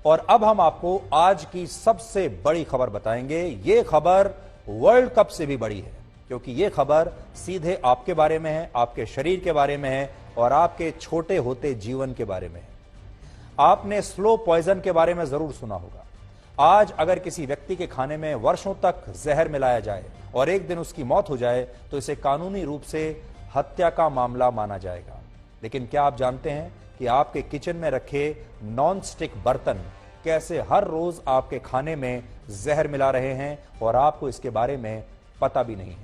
और अब हम आपको आज की सबसे बड़ी खबर बताएंगे। यह खबर वर्ल्ड कप से भी बड़ी है, क्योंकि यह खबर सीधे आपके बारे में है, आपके शरीर के बारे में है और आपके छोटे होते जीवन के बारे में है। आपने स्लो पॉइजन के बारे में जरूर सुना होगा। आज अगर किसी व्यक्ति के खाने में वर्षों तक जहर मिलाया जाए और एक दिन उसकी मौत हो जाए तो इसे कानूनी रूप से हत्या का मामला माना जाएगा। लेकिन क्या आप जानते हैं कि आपके किचन में रखे नॉन स्टिक बर्तन कैसे हर रोज आपके खाने में जहर मिला रहे हैं और आपको इसके बारे में पता भी नहीं है।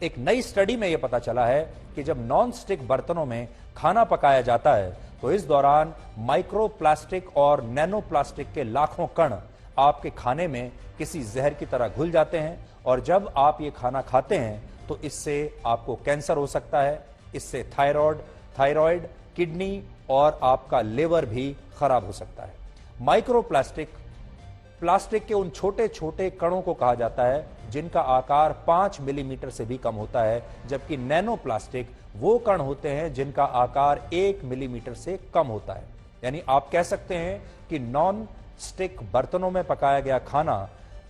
एक नई स्टडी में यह पता चला है कि जब नॉन स्टिक बर्तनों में खाना पकाया जाता है तो इस दौरान माइक्रो प्लास्टिक और नैनो प्लास्टिक के लाखों कण आपके खाने में किसी जहर की तरह घुल जाते हैं और जब आप ये खाना खाते हैं तो इससे आपको कैंसर हो सकता है, इससे थायराइड, किडनी और आपका लिवर भी खराब हो सकता है। माइक्रो प्लास्टिक के उन छोटे छोटे कणों को कहा जाता है जिनका आकार 5 मिलीमीटर से भी कम होता है, जबकि नैनो प्लास्टिक वो कण होते हैं जिनका आकार 1 मिलीमीटर से कम होता है। यानी आप कह सकते हैं कि नॉन स्टिक बर्तनों में पकाया गया खाना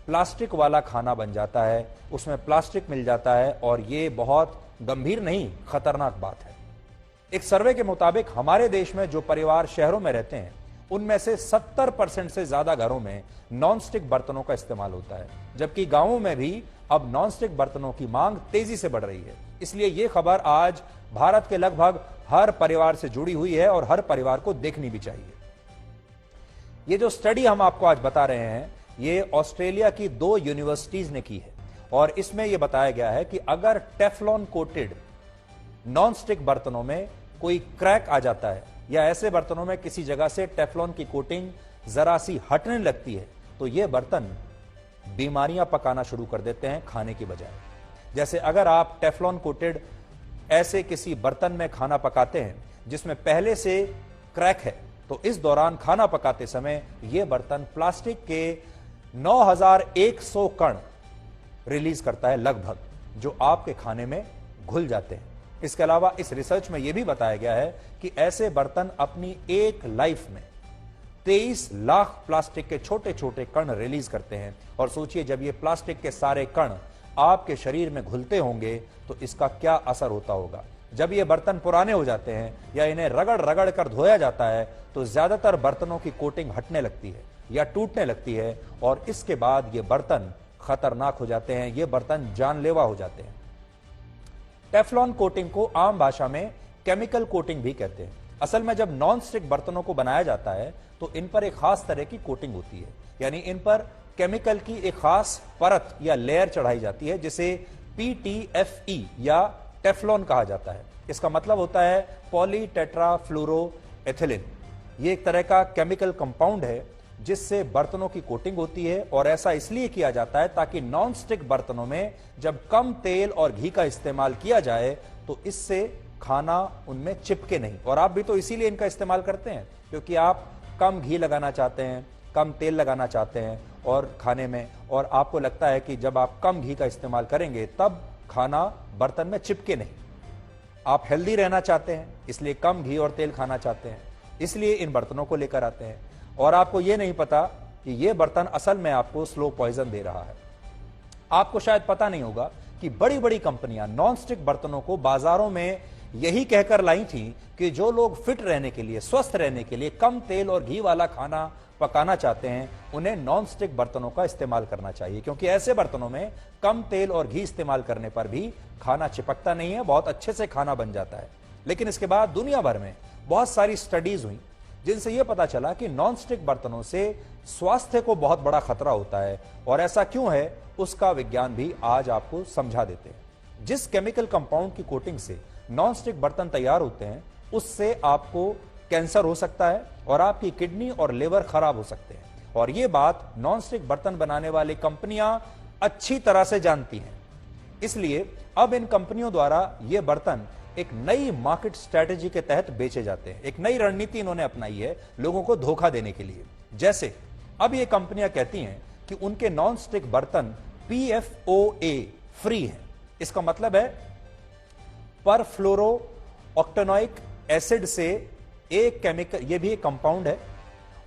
प्लास्टिक वाला खाना बन जाता है, उसमें प्लास्टिक मिल जाता है और ये बहुत गंभीर नहीं, खतरनाक बात है। एक सर्वे के मुताबिक हमारे देश में जो परिवार शहरों में रहते हैं उनमें से 70% से ज्यादा घरों में नॉनस्टिक बर्तनों का इस्तेमाल होता है, जबकि गांवों में भी अब नॉनस्टिक बर्तनों की मांग तेजी से बढ़ रही है। इसलिए यह खबर आज भारत के लगभग हर परिवार से जुड़ी हुई है और हर परिवार को देखनी भी चाहिए। ये जो स्टडी हम आपको आज बता रहे हैं, ये ऑस्ट्रेलिया की 2 यूनिवर्सिटीज ने की है और इसमें यह बताया गया है कि अगर टेफ्लॉन कोटेड नॉनस्टिक बर्तनों में कोई क्रैक आ जाता है या ऐसे बर्तनों में किसी जगह से टेफ्लॉन की कोटिंग जरा सी हटने लगती है तो ये बर्तन बीमारियां पकाना शुरू कर देते हैं खाने की बजाय। जैसे अगर आप टेफ्लॉन कोटेड ऐसे किसी बर्तन में खाना पकाते हैं जिसमें पहले से क्रैक है तो इस दौरान खाना पकाते समय यह बर्तन प्लास्टिक के 9100 कण रिलीज करता है लगभग, जो आपके खाने में घुल जाते हैं। इसके अलावा इस रिसर्च में यह भी बताया गया है कि ऐसे बर्तन अपनी एक लाइफ में 23 लाख प्लास्टिक के छोटे छोटे कण रिलीज करते हैं। और सोचिए, जब ये प्लास्टिक के सारे कण आपके शरीर में घुलते होंगे तो इसका क्या असर होता होगा। जब ये बर्तन पुराने हो जाते हैं या इन्हें रगड़ रगड़ कर धोया जाता है तो ज्यादातर बर्तनों की कोटिंग हटने लगती है या टूटने लगती है और इसके बाद ये बर्तन खतरनाक हो जाते हैं, ये बर्तन जानलेवा हो जाते हैं। टेफ्लॉन कोटिंग को आम भाषा में केमिकल कोटिंग भी कहते हैं। असल में जब नॉन स्टिक बर्तनों को बनाया जाता है तो इन पर एक खास तरह की कोटिंग होती है, यानी इन पर केमिकल की एक खास परत या लेयर चढ़ाई जाती है जिसे PTFE या टेफ्लॉन कहा जाता है। इसका मतलब होता है पॉली टेट्राफ्लोरोएथिलीन। यह एक तरह का केमिकल कंपाउंड है जिससे बर्तनों की कोटिंग होती है और ऐसा इसलिए किया जाता है ताकि नॉन स्टिक बर्तनों में जब कम तेल और घी का इस्तेमाल किया जाए तो इससे खाना उनमें चिपके नहीं। और आप भी तो इसीलिए इनका इस्तेमाल करते हैं क्योंकि आप कम घी लगाना चाहते हैं, कम तेल लगाना चाहते हैं और खाने में, और आपको लगता है कि जब आप कम घी का इस्तेमाल करेंगे तब खाना बर्तन में चिपके नहीं। आप हेल्दी रहना चाहते हैं इसलिए कम घी और तेल खाना चाहते हैं, इसलिए इन बर्तनों को लेकर आते हैं। और आपको यह नहीं पता कि यह बर्तन असल में आपको स्लो पॉइजन दे रहा है। आपको शायद पता नहीं होगा कि बड़ी बड़ी कंपनियां नॉनस्टिक बर्तनों को बाजारों में यही कहकर लाई थी कि जो लोग फिट रहने के लिए, स्वस्थ रहने के लिए कम तेल और घी वाला खाना पकाना चाहते हैं उन्हें नॉनस्टिक बर्तनों का इस्तेमाल करना चाहिए, क्योंकि ऐसे बर्तनों में कम तेल और घी इस्तेमाल करने पर भी खाना चिपकता नहीं है, बहुत अच्छे से खाना बन जाता है। लेकिन इसके बाद दुनिया भर में बहुत सारी स्टडीज हुई जिनसे यह पता चला कि नॉनस्टिक बर्तनों से स्वास्थ्य को बहुत बड़ा खतरा होता है। और ऐसा क्यों है उसका विज्ञान भी आज आपको समझा देते हैं। जिस केमिकल कंपाउंड की कोटिंग से नॉनस्टिक बर्तन तैयार होते हैं उससे आपको कैंसर हो सकता है और आपकी किडनी और लिवर खराब हो सकते हैं। और यह बात नॉनस्टिक बर्तन बनाने वाली कंपनियां अच्छी तरह से जानती हैं। इसलिए अब इन कंपनियों द्वारा यह बर्तन एक नई मार्केट स्ट्रेटेजी के तहत बेचे जाते हैं। एक नई रणनीति इन्होंने अपनाई है लोगों को धोखा देने के लिए। जैसे अब ये कंपनियां कहती हैं कि उनके नॉन स्टिक बर्तन PFOA फ्री हैं। इसका मतलब है परफ्लोरो ऑक्टेनोइक एसिड से एक केमिकल, यह भी एक कंपाउंड है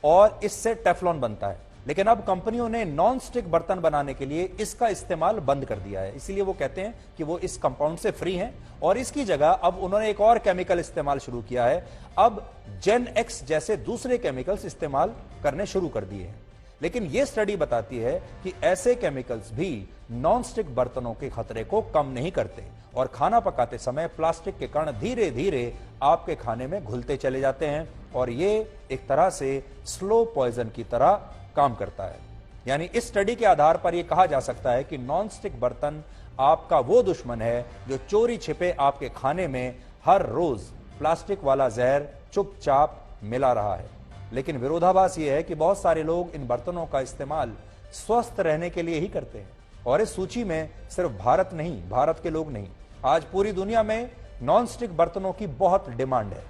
और इससे टेफ्लॉन बनता है। लेकिन अब कंपनियों ने नॉन स्टिक बर्तन बनाने के लिए इसका इस्तेमाल बंद कर दिया है। इसीलिए वो कहते हैं कि वो इस कंपाउंड से फ्री हैं और इसकी जगह अब उन्होंने एक और केमिकल इस्तेमाल शुरू किया है। अब जेन एक्स जैसे दूसरे केमिकल्स इस्तेमाल करने शुरू कर दिए हैं। लेकिन यह स्टडी बताती है कि ऐसे केमिकल्स भी नॉन स्टिक बर्तनों के खतरे को कम नहीं करते और खाना पकाते समय प्लास्टिक के कण धीरे धीरे आपके खाने में घुलते चले जाते हैं और ये एक तरह से स्लो पॉइजन की तरह काम करता है। यानी इस स्टडी के आधार पर यह कहा जा सकता है कि नॉन स्टिक बर्तन आपका वो दुश्मन है जो चोरी छिपे आपके खाने में हर रोज प्लास्टिक वाला जहर चुपचाप मिला रहा है। लेकिन विरोधाभास यह है कि बहुत सारे लोग इन बर्तनों का इस्तेमाल स्वस्थ रहने के लिए ही करते हैं और इस सूची में सिर्फ भारत नहीं, भारत के लोग नहीं, आज पूरी दुनिया में नॉन स्टिक बर्तनों की बहुत डिमांड है।